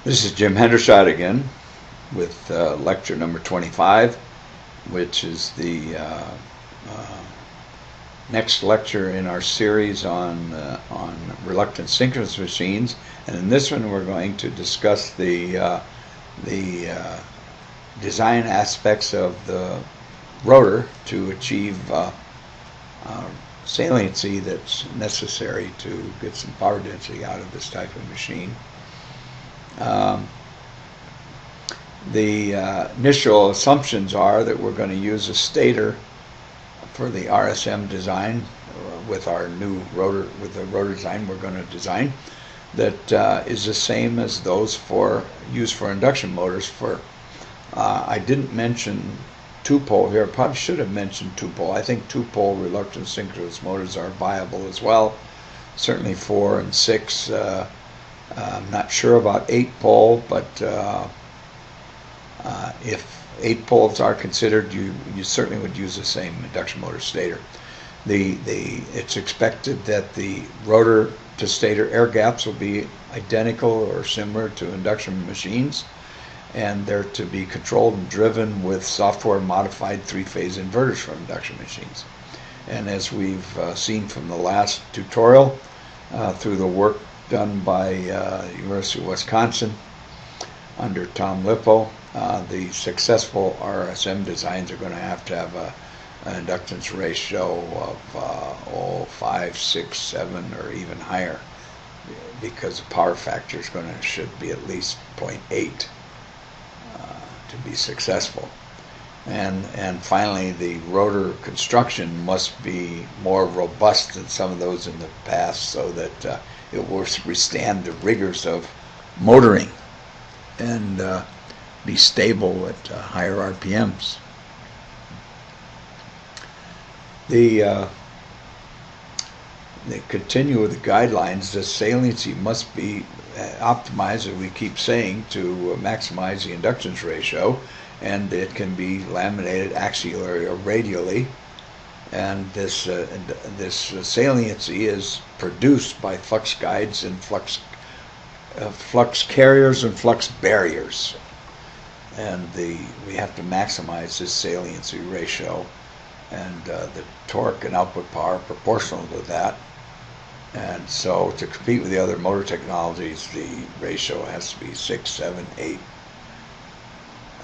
This is Jim Hendershot again with lecture number 25, which is the next lecture in our series on reluctance synchronous machines. And in this one, we're going to discuss the design aspects of the rotor to achieve saliency that's necessary to get some power density out of this type of machine. The initial assumptions are that we're going to use a stator for the RSM design with our new rotor, with the rotor design we're going to design, that is the same as those used for induction motors. I didn't mention two-pole here. I probably should have mentioned two-pole. I think two-pole reluctance synchronous motors are viable as well. Certainly 4 and 6. I'm not sure about 8-pole, but if 8 poles are considered, you certainly would use the same induction motor stator. It's expected that the rotor to stator air gaps will be identical or similar to induction machines, and they're to be controlled and driven with software modified 3-phase inverters from induction machines. And as we've seen from the last tutorial, through the work done by University of Wisconsin under Tom Lippo, the successful RSM designs are going to have an inductance ratio of 5, 6, 7, or even higher, because the power factor should be at least 0.8 to be successful. And finally, the rotor construction must be more robust than some of those in the past, so that it will withstand the rigors of motoring and be stable at higher RPMs. They continue with the guidelines. The saliency must be optimized, as we keep saying, to maximize the inductance ratio, and it can be laminated axially or radially. And this saliency is produced by flux guides and flux carriers and flux barriers, and we have to maximize this saliency ratio, and the torque and output power proportional to that. And so to compete with the other motor technologies, the ratio has to be 6, 7, 8.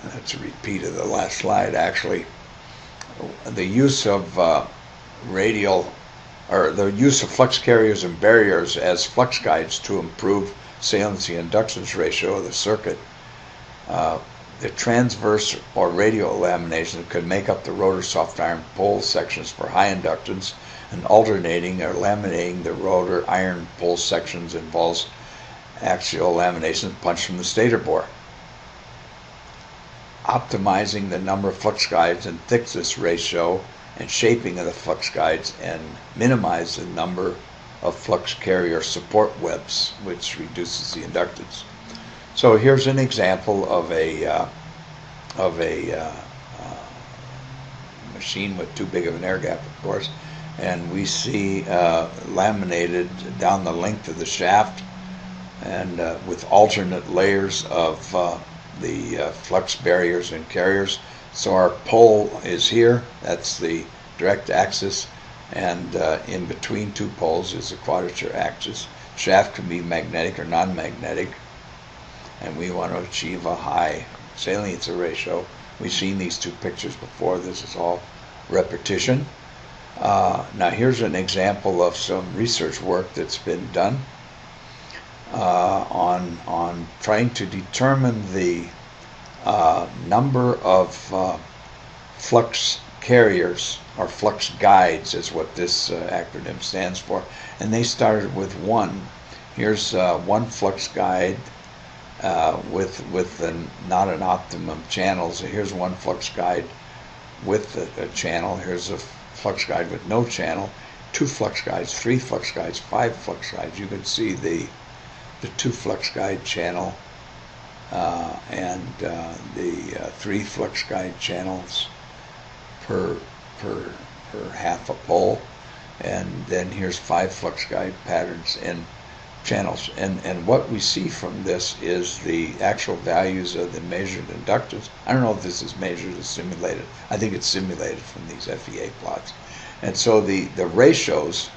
And that's a repeat of the last slide, actually. The use of the use of flux carriers and barriers as flux guides to improve saliency and inductance ratio of the circuit. The transverse or radial lamination could make up the rotor soft iron pole sections for high inductance, and alternating or laminating the rotor iron pole sections involves axial lamination punched from the stator bore. Optimizing the number of flux guides and thickness ratio and shaping of the flux guides, and minimize the number of flux carrier support webs, which reduces the inductance. So here's an example of a machine with too big of an air gap, of course, and we see laminated down the length of the shaft, and with alternate layers of the flux barriers and carriers. So our pole is here, that's the direct axis, and in between two poles is the quadrature axis. Shaft can be magnetic or non-magnetic, and we want to achieve a high saliency ratio. We've seen these two pictures before. This is all repetition. Now here's an example of some research work that's been done on trying to determine the number of flux carriers, or flux guides is what this acronym stands for, and they started with 1. Here's one flux guide with not an optimum channel. So here's one flux guide with a channel. Here's a flux guide with no channel. 2 flux guides, 3 flux guides, 5 flux guides. You can see the 2 flux guide channel and the 3 flux guide channels per half a pole, and then here's 5 flux guide patterns, and channels. And what we see from this is the actual values of the measured inductance. I don't know if this is measured or simulated. I think it's simulated from these FEA plots. And so the ratios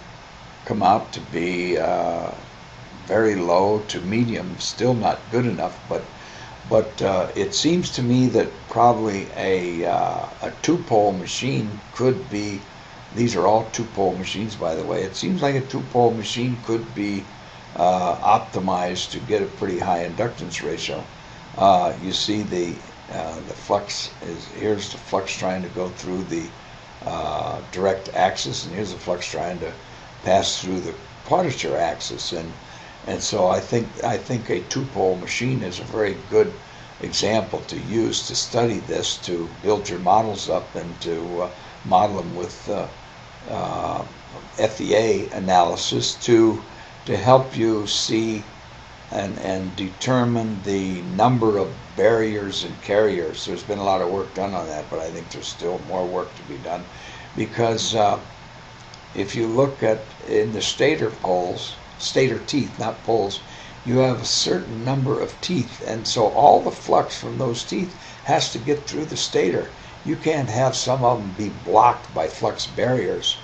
come out to be very low to medium, still not good enough, but it seems to me that probably a two-pole machine could be, these are all two-pole machines, by the way. It seems like a two-pole machine could be optimized to get a pretty high inductance ratio. You see the flux is, here's the flux trying to go through the direct axis, and here's the flux trying to pass through the quadrature axis, and so I think a two-pole machine is a very good example to use to study this, to build your models up and to model them with FEA analysis to help you see and determine the number of barriers and carriers. There's been a lot of work done on that, but I think there's still more work to be done, because if you look at in the stator poles, stator teeth, not poles, you have a certain number of teeth, and so all the flux from those teeth has to get through the stator. You can't have some of them be blocked by flux barriers.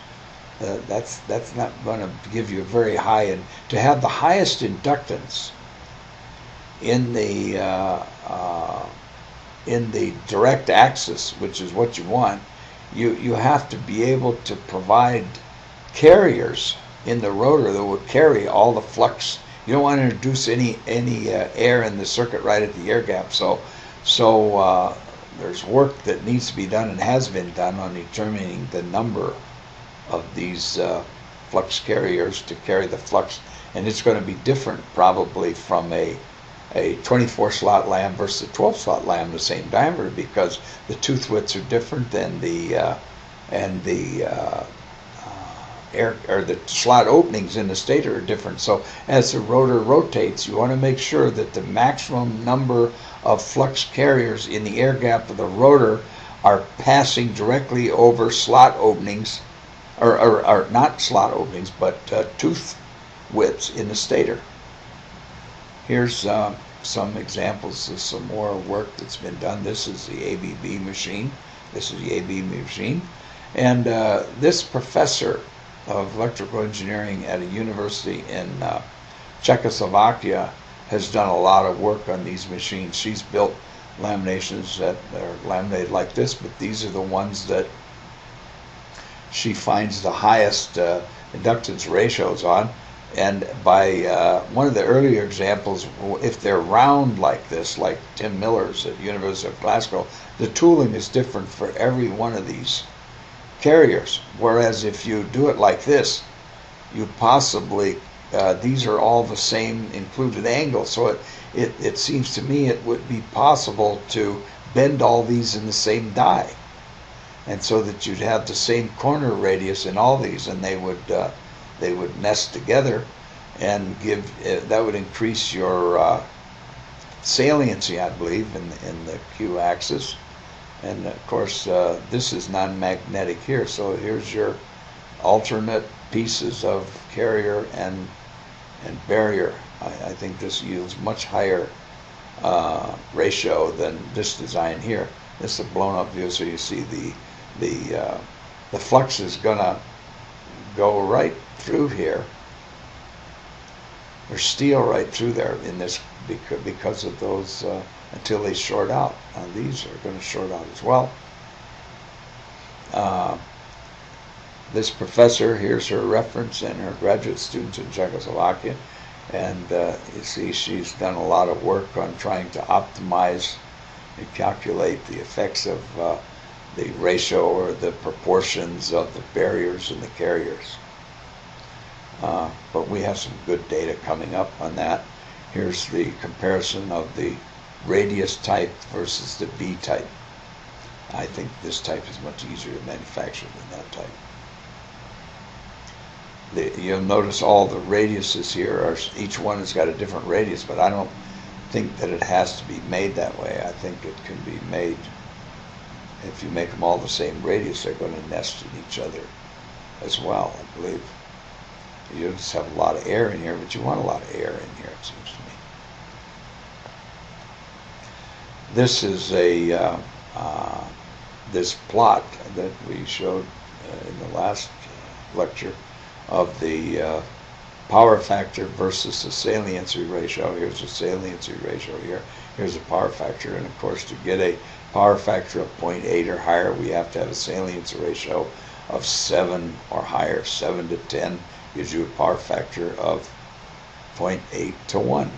That's not going to give you a very high, and to have the highest inductance in the direct axis, which is what you want, you have to be able to provide carriers in the rotor that will carry all the flux. You don't want to introduce any air in the circuit right at the air gap. So there's work that needs to be done and has been done on determining the number of these flux carriers to carry the flux, and it's going to be different probably from a 24 slot lam versus a 12 slot lam, the same diameter, because the tooth widths are different and the air or the slot openings in the stator are different. So as the rotor rotates, you want to make sure that the maximum number of flux carriers in the air gap of the rotor are passing directly over slot openings, or not slot openings, but tooth widths in the stator. Here's some examples of some more work that's been done. This is the ABB machine. This is the ABB machine. And this professor of electrical engineering at a university in Czechoslovakia has done a lot of work on these machines. She's built laminations that are laminated like this, but these are the ones that she finds the highest inductance ratios on. And by one of the earlier examples, if they're round like this, like Tim Miller's at University of Glasgow, the tooling is different for every one of these carriers. Whereas if you do it like this, you possibly, these are all the same included angle. So it seems to me it would be possible to bend all these in the same die, and so that you'd have the same corner radius in all these, and they would nest together and give, that would increase your saliency, I believe, in the Q axis. And of course, this is non-magnetic here, so here's your alternate pieces of carrier and barrier. I think this yields much higher ratio than this design here. This is a blown up view, so you see the flux is gonna go right through here. There's steel right through there in this because of those until they short out. Now these are going to short out as well. This professor, here's her reference and her graduate students in Czechoslovakia, and you see she's done a lot of work on trying to optimize and calculate the effects of the ratio or the proportions of the barriers and the carriers. But we have some good data coming up on that. Here's the comparison of the radius type versus the B type. I think this type is much easier to manufacture than that type. You'll notice all the radiuses here are, each one has got a different radius, but I don't think that it has to be made that way. I think it can be made, if you make them all the same radius, they're going to nest in each other as well, I believe. You just have a lot of air in here, but you want a lot of air in here, it seems to me. This is a this plot that we showed in the last lecture of the power factor versus the saliency ratio. Here's the saliency ratio here. Here's the power factor. And of course, to get a power factor of 0.8 or higher, we have to have a saliency ratio of 7 or higher. 7 to 10 gives you a power factor of 0.8 to 1.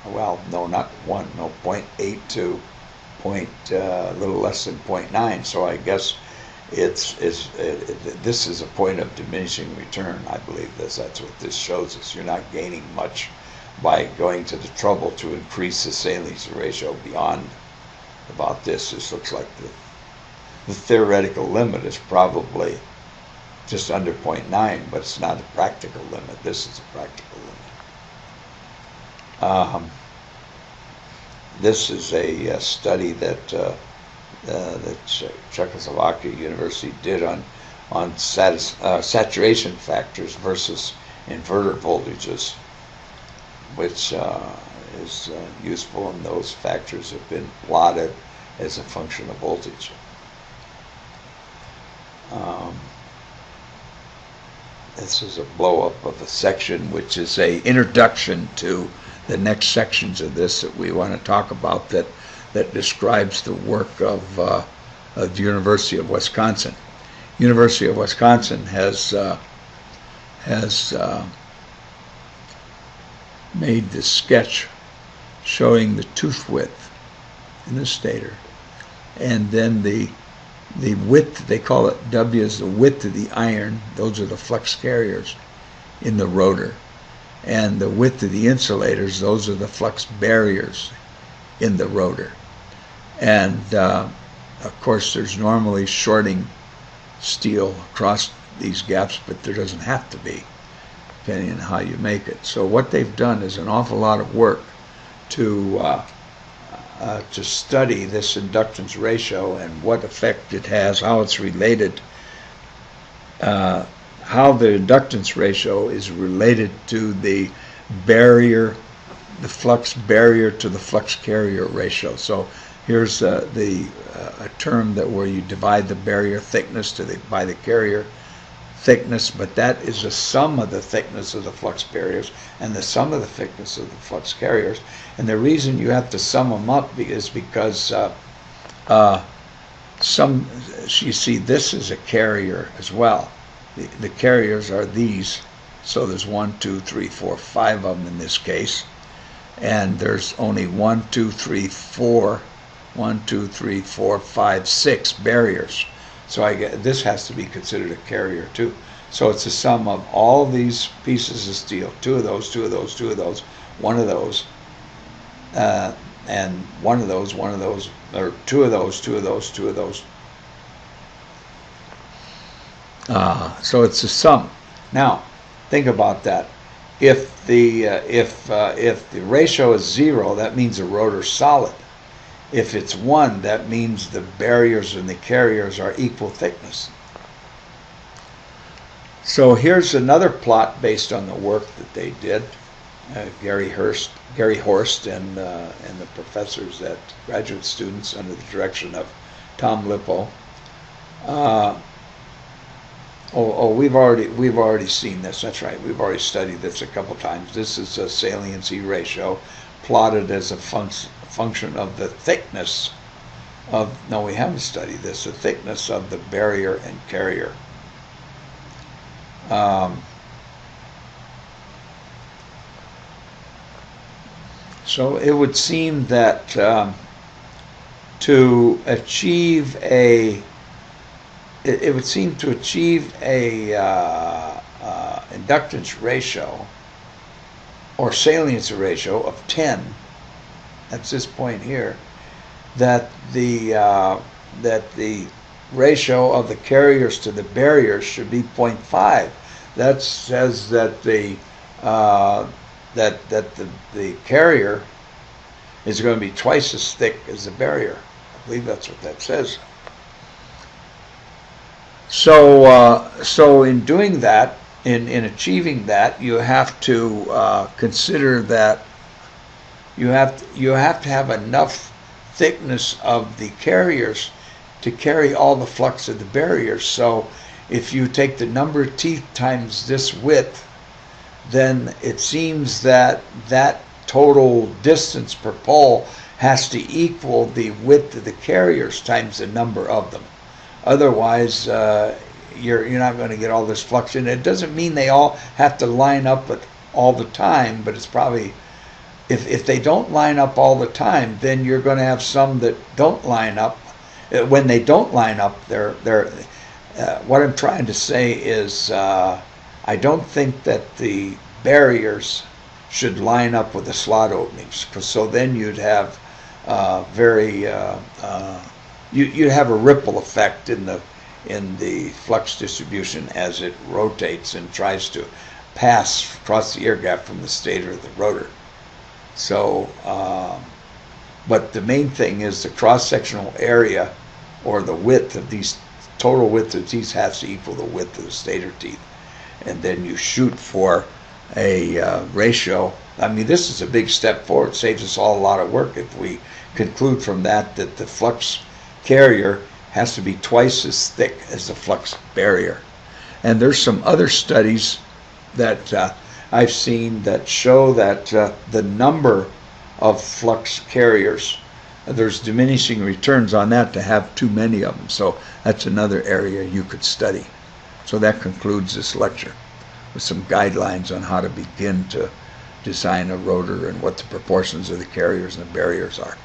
Well, no, not 1. No, 0.8 to a little less than 0.9. So I guess this is a point of diminishing return. I believe that's what this shows us. You're not gaining much by going to the trouble to increase the saliency ratio beyond about this. This looks like the theoretical limit is probably just under 0.9, but it's not a practical limit. This is a practical limit. This is a study that the Czechoslovakia University did on saturation factors versus inverter voltages, which is useful, and those factors have been plotted as a function of voltage. This is a blow-up of a section, which is a introduction to the next sections of this that we want to talk about, that describes the work of the University of Wisconsin. University of Wisconsin has made this sketch showing the tooth width in the stator, and then the width, they call it W, is the width of the iron. Those are the flux carriers in the rotor. And the width of the insulators, those are the flux barriers in the rotor. And of course, there's normally shorting steel across these gaps, but there doesn't have to be, depending on how you make it. So what they've done is an awful lot of work to study this inductance ratio and what effect it has, how it's related, how the inductance ratio is related to the barrier, the flux barrier to the flux carrier ratio. So here's a term that where you divide the barrier thickness by the carrier thickness, but that is the sum of the thickness of the flux barriers and the sum of the thickness of the flux carriers. And the reason you have to sum them up is because you see, this is a carrier as well. The carriers are these. So there's 1, 2, 3, 4, 5 of them in this case. And there's only 1, 2, 3, 4, 1, 2, 3, 4, 5, 6 barriers. So this has to be considered a carrier too. So it's the sum of all these pieces of steel, 2 of those, 2 of those, 2 of those, 1 of those, and 1 of those, 1 of those, or 2 of those, 2 of those, 2 of those. So it's a sum. Now, think about that. If the ratio is 0, that means the rotor's solid. If it's 1, that means the barriers and the carriers are equal thickness. So here's another plot based on the work that they did. Gary Horst, and the professors at graduate students under the direction of Tom Lippo. We've already seen this. That's right. We've already studied this a couple times. This is a saliency ratio plotted as a function of the thickness of. No, we haven't studied this. The thickness of the barrier and carrier. So it would seem that to achieve a inductance ratio or saliency ratio of 10, that's this point here, that the ratio of the carriers to the barriers should be 0.5. That says that the carrier is going to be twice as thick as the barrier. I believe that's what that says. So in doing that, in achieving that, you have to consider that you have to have enough thickness of the carriers to carry all the flux of the barriers. So if you take the number of teeth times this width, then it seems that that total distance per pole has to equal the width of the carriers times the number of them. Otherwise, you're not going to get all this flux in. It doesn't mean they all have to line up at all the time, but it's probably, if they don't line up all the time, then you're going to have some that don't line up. When they don't line up, what I'm trying to say is I don't think that the barriers should line up with the slot openings, because so then you'd have you'd have a ripple effect in the flux distribution as it rotates and tries to pass across the air gap from the stator to the rotor. So, but the main thing is the cross-sectional area, or the width of these, total width of these has to equal the width of the stator teeth. And then you shoot for a ratio. I mean, this is a big step forward. It saves us all a lot of work if we conclude from that that the flux carrier has to be twice as thick as the flux barrier. And there's some other studies that I've seen that show that the number of flux carriers, there's diminishing returns on that to have too many of them. So that's another area you could study. So that concludes this lecture with some guidelines on how to begin to design a rotor and what the proportions of the carriers and the barriers are.